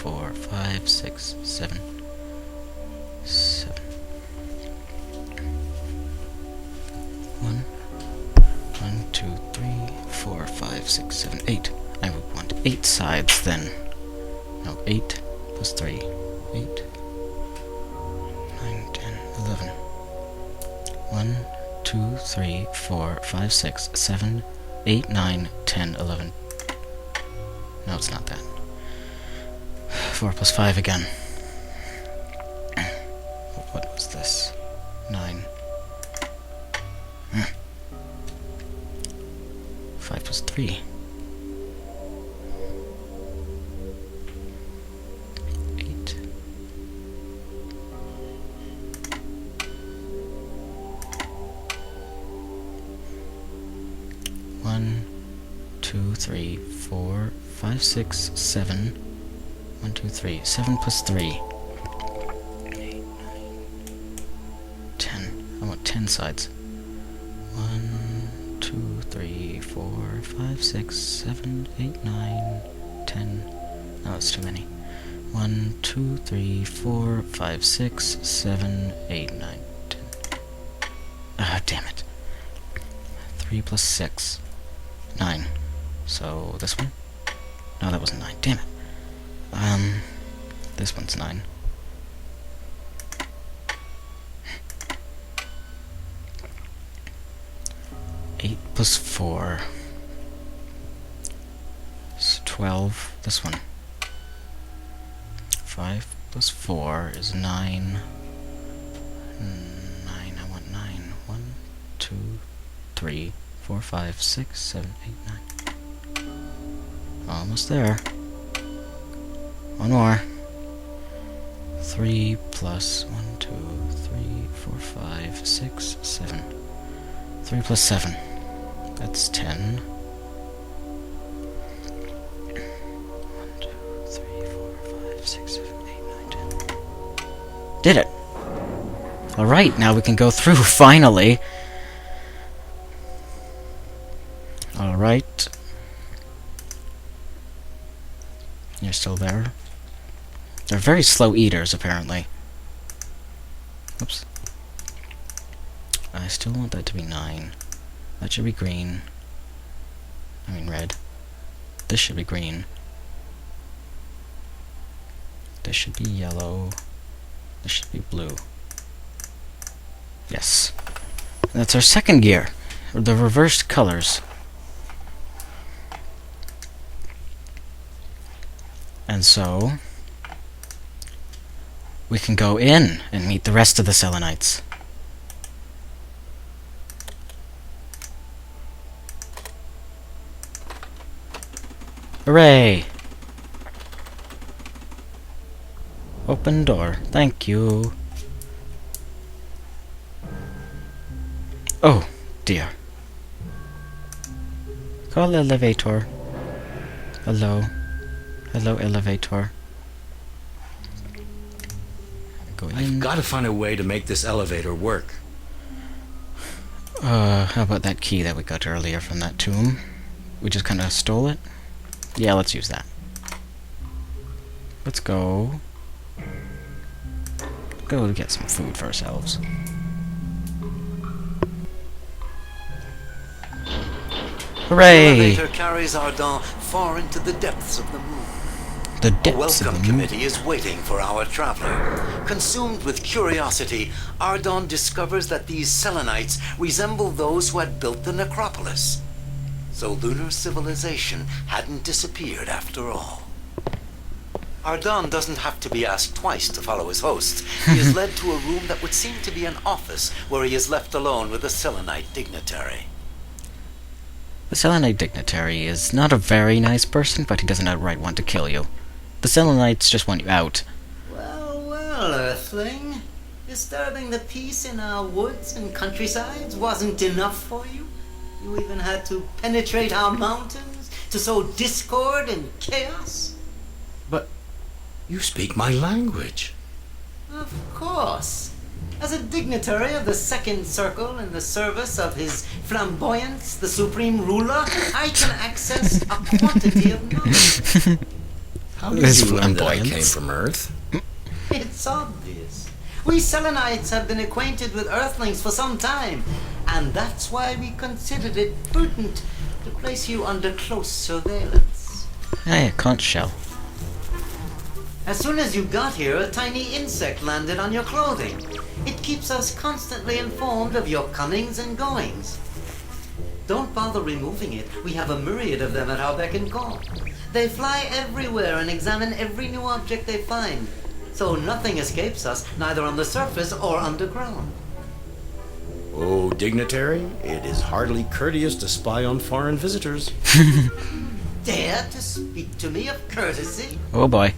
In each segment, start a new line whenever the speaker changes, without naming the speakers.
4, 5, 6, 7. 7. 1, 2, 3, 4, 5, 6, 7, 8. I would want 8 sides then. No, 8 plus 3. 8, 9, 10, 11. 1, 2, 3, 4, 5, 6, 7, 8, 9, 10, 11. No, it's not that. 4 plus 5 again. What was this? 9. 5 plus 3. 8. 1, 2, 3, 4, 5, 6, 7. 1, 2, 3. 7 plus 3. 8, 9, 10. I want 10 sides. 1, 2, 3, 4, 5, 6, 7, 8, 9, 10. No, that's too many. 1, 2, 3, 4, 5, 6, 7, 8, 9, 10. Ah, damn it. 3 plus 6. 9. So, this one? No, that wasn't 9. Damn it. This one's 9. Eight plus 4. It's 12. This one. 5 plus 4 is 9. 9. I want 9. 1, 2, 3, 4, 5, 6, 7, 8, 9. Almost there. One more. 3 plus 1, 2, 3, 4, 5, 6, 7. 3 plus 7. That's 10. 1, 2, 3, 4, 5, 6, 7, 8, 9, 10. Did it! Alright, now we can go through, finally! Alright. You're still there? They're very slow eaters, apparently. Oops. I still want that to be 9. That should be green. I mean red. This should be green. This should be yellow. This should be blue. Yes. That's our second gear. The reversed colors. And so we can go in and meet the rest of the Selenites. Hooray! Open door. Thank you. Oh, dear. Call elevator. Hello. Hello, elevator. Go in.
I've got to find a way to make this elevator work.
How about that key that we got earlier from that tomb? We just kind of stole it? Yeah, let's use that. Let's go. Go get some food for ourselves. Hooray!
The elevator carries Ardent far into the depths of the moon.
The
A
depths of
welcome
the moon.
committee is waiting for our traveler. Consumed with curiosity, Ardent discovers that these Selenites resemble those who had built the necropolis. So lunar civilization hadn't disappeared after all. Ardent doesn't have to be asked twice to follow his hosts. He is led to a room that would seem to be an office, where he is left alone with a Selenite dignitary.
The Selenite dignitary is not a very nice person, but he doesn't outright want to kill you. The Selenites just want you out.
Well, well, Earthling. Disturbing the peace in our woods and countrysides wasn't enough for you? You even had to penetrate our mountains to sow discord and chaos?
But you speak my language.
Of course. As a dignitary of the Second Circle in the service of His Flamboyance, the Supreme Ruler, I can access a quantity of knowledge.
How did
This
you learn that I
flamboyance.
came from Earth?
It's obvious. We Selenites have been acquainted with Earthlings for some time, and that's why we considered it prudent to place you under close surveillance.
Hey, a conch shell.
As soon as you got here, a tiny insect landed on your clothing. It keeps us constantly informed of your comings and goings. Don't bother removing it. We have a myriad of them at our beck and call. They fly everywhere and examine every new object they find, so nothing escapes us, neither on the surface or underground.
Oh, dignitary, it is hardly courteous to spy on foreign visitors.
Dare to speak to me of courtesy?
Oh boy.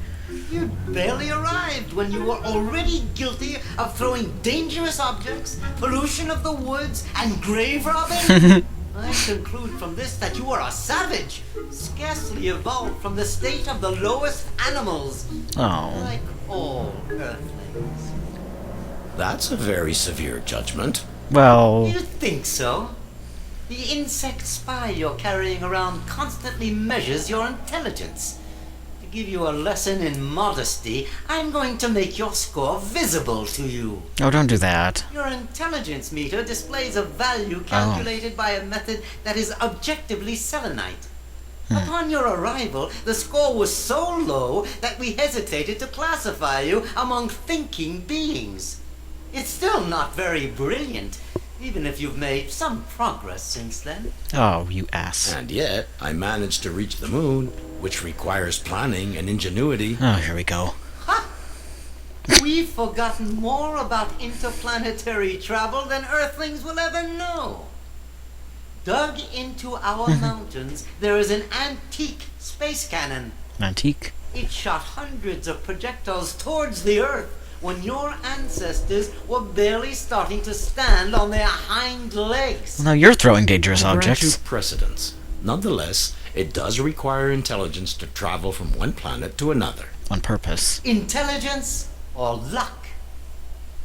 You barely arrived when you were already guilty of throwing dangerous objects, pollution of the woods, and grave robbing? I conclude from this that you are a savage, scarcely evolved from the state of the lowest animals,
Oh.
like all Earthlings.
That's a very severe judgment.
Well,
You think so? The insect spy you're carrying around constantly measures your intelligence. To give you a lesson in modesty, I'm going to make your score visible to you.
oh, don't do that.
Your intelligence meter displays a value calculated by a method that is objectively selenite. Upon your arrival, the score was so low that we hesitated to classify you among thinking beings. It's still not very brilliant, even if you've made some progress since then.
Oh, you ass.
And yet, I managed to reach the moon, which requires planning and ingenuity.
Oh, here we go.
Ha! We've forgotten more about interplanetary travel than Earthlings will ever know. Dug into our mountains, there is an antique space cannon.
Antique.
It shot hundreds of projectiles towards the Earth when your ancestors were barely starting to stand on their hind legs.
Well, now you're throwing dangerous
I grant you
objects.
precedence. Nonetheless, it does require intelligence to travel from one planet to another.
On purpose.
Intelligence or luck?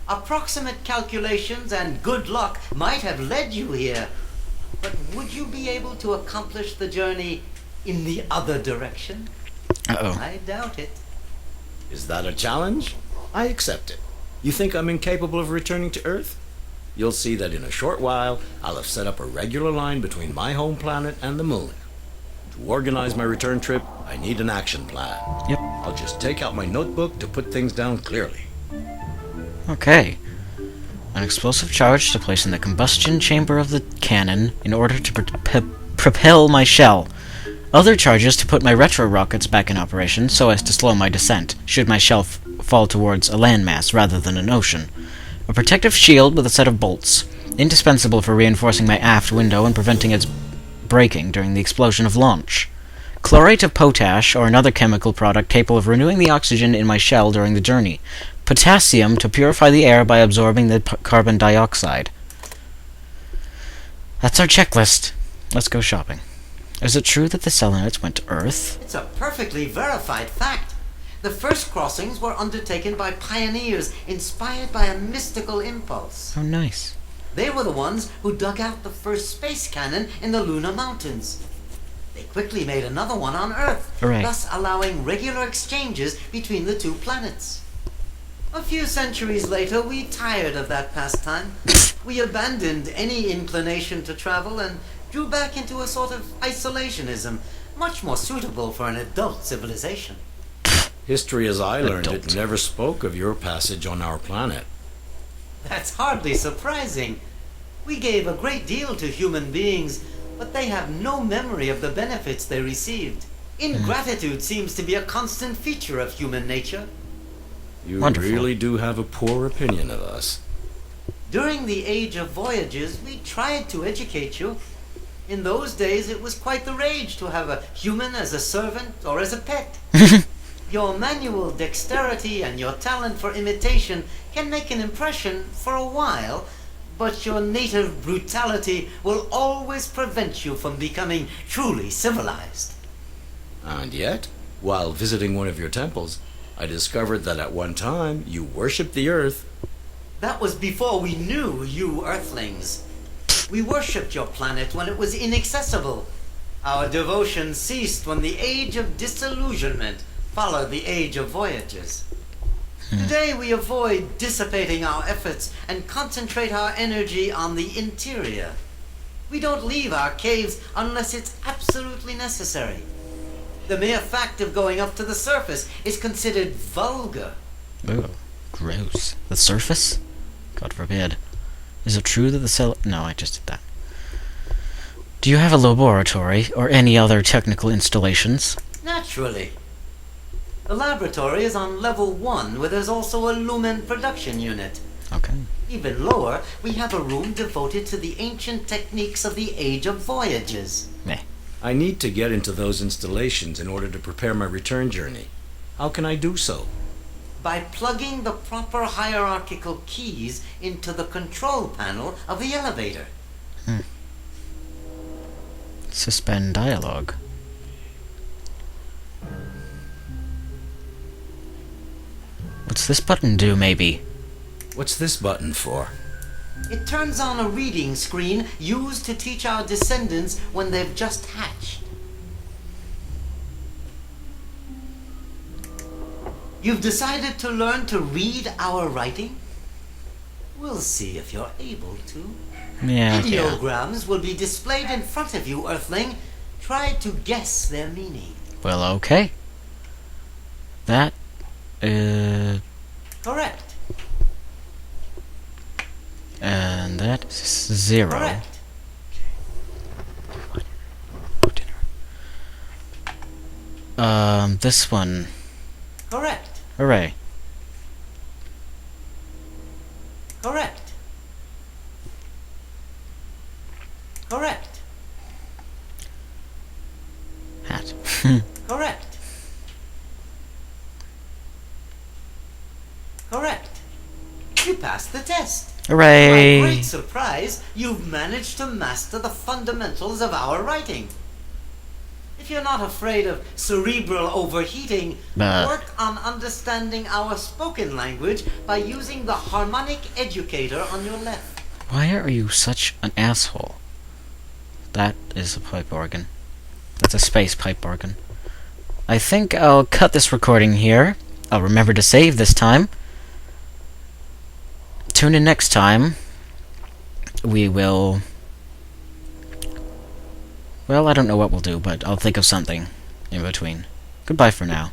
Approximate calculations and good luck might have led you here, but would you be able to accomplish the journey in the other direction?
Uh-oh.
I doubt it.
Is that a challenge? I accept it. You think I'm incapable of returning to Earth? You'll see that in a short while, I'll have set up a regular line between my home planet and the moon. To organize my return trip, I need an action plan.
Yep.
I'll just take out my notebook to put things down clearly.
Okay. An explosive charge to place in the combustion chamber of the cannon in order to propel my shell. Other charges to put my retro rockets back in operation so as to slow my descent, should my shell fall towards a landmass rather than an ocean. A protective shield with a set of bolts, indispensable for reinforcing my aft window and preventing its breaking during the explosion of launch. Chlorate of potash, or another chemical product capable of renewing the oxygen in my shell during the journey. Potassium to purify the air by absorbing the carbon dioxide. That's our checklist. Let's go shopping. Is it true that the Selenites went to Earth?
It's a perfectly verified fact. The first crossings were undertaken by pioneers inspired by a mystical impulse.
Oh, nice.
They were the ones who dug out the first space cannon in the lunar mountains. They quickly made another one on Earth,
Hooray.
thus allowing regular exchanges between the two planets. A few centuries later, we tired of that pastime. We abandoned any inclination to travel and drew back into a sort of isolationism, much more suitable for an adult civilization.
History as I learned
Adult.
it never spoke of your passage on our planet.
That's hardly surprising. We gave a great deal to human beings, but they have no memory of the benefits they received. Ingratitude seems to be a constant feature of human nature.
You
Wonderful.
really do have a poor opinion of us.
During the age of voyages, we tried to educate you. In those days, it was quite the rage to have a human as a servant or as a pet. Your manual dexterity and your talent for imitation can make an impression for a while, but your native brutality will always prevent you from becoming truly civilized.
And yet, while visiting one of your temples, I discovered that at one time you worshipped the Earth.
That was before we knew you Earthlings. We worshipped your planet when it was inaccessible. Our devotion ceased when the age of disillusionment followed the age of voyages. Today we avoid dissipating our efforts and concentrate our energy on the interior. We don't leave our caves unless it's absolutely necessary. The mere fact of going up to the surface is considered vulgar.
Ooh, gross. The surface? God forbid. Is it true that the cell... No, I just did that. Do you have a laboratory, or any other technical installations?
Naturally. The laboratory is on level 1, where there's also a lumen production unit.
Okay.
Even lower, we have a room devoted to the ancient techniques of the Age of Voyages.
Meh.
I need to get into those installations in order to prepare my return journey. How can I do so?
By plugging the proper hierarchical keys into the control panel of the elevator.
Suspend dialogue. What's this button do, maybe?
What's this button for?
It turns on a reading screen used to teach our descendants when they've just hatched. You've decided to learn to read our writing? We'll see if you're able to.
Yeah,
Ideograms will be displayed in front of you, Earthling. Try to guess their meaning.
Well, okay. That,
Correct.
and that's 0.
Correct.
This one.
Correct.
Hooray.
Correct. Correct.
Hat.
Correct. Correct. You passed the test. To my
Hooray!
great surprise, you've managed to master the fundamentals of our writing. If you're not afraid of cerebral overheating, work on understanding our spoken language by using the harmonic educator on your left.
Why are you such an asshole? That is a pipe organ. That's a space pipe organ. I think I'll cut this recording here. I'll remember to save this time. Tune in next time. We will... Well, I don't know what we'll do, but I'll think of something in between. Goodbye for now.